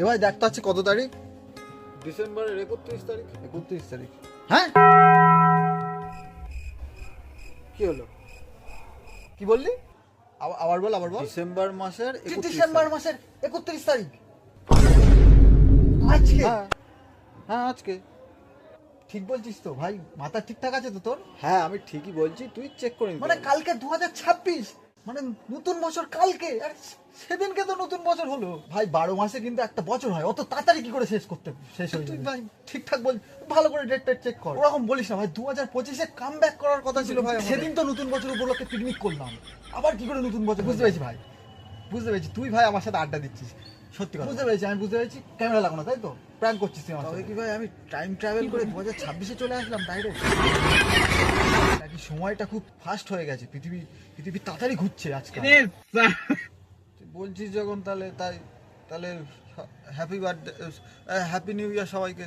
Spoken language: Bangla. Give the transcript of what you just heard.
এবার দেখতে হচ্ছে কত তারিখ? ডিসেম্বরের 31 তারিখ। 31 তারিখ। হ্যাঁ, কি হলো? কি বললি? আবার বল। ডিসেম্বর মাসের 31 ডিসেম্বর মাসের 31 তারিখ আজকে? হ্যাঁ আজকে। ঠিক বলছিস তো ভাই? মাথা ঠিকঠাক আছে তো তোর? হ্যাঁ আমি ঠিকই বলছি, তুই চেক করে নিতে মানে পারিস। কালকে 2026, মানে নতুন বছর কালকে, আর সেদিনকে তো নতুন বছর হলো ভাই। 12 মাসে কিন্তু একটা বছর হয়, অত তাড়াতাড়ি কি করে শেষ হয়ে তুই যাবে? ভাই ঠিকঠাক বল, ভালো করে ডেট চেক কর। ওরকম বলিস না ভাই, 2025-এ কাম ব্যাক করার কথা ছিল ভাই আমাদের। সেদিন তো নতুন বছর উপলক্ষে পিকনিক করলাম, আবার কি করে নতুন বছর? বুঝতে পেরেছি ভাই, বুঝতে পেরেছি। তুই ভাই আমার সাথে আড্ডা দিচ্ছিস, সত্যি কথা বুঝতে পেরেছি, আমি বুঝতে পেরেছি। ক্যামেরা লাগানো, তাই তো? প্র্যাঙ্ক করছিস তুই আমার তবে সাথে। কি ভাই আমি টাইম ট্রাভেল করে 2026-এ চলে আসলাম ডাইরেক্ট? নাকি সময়টা খুব ফাস্ট হয়ে গেছে, পৃথিবী তাড়াতাড়ি ঘুরছে আজকাল। তুই বলছিস যখন, তাহলে happy birthday, happy new year সবাইকে।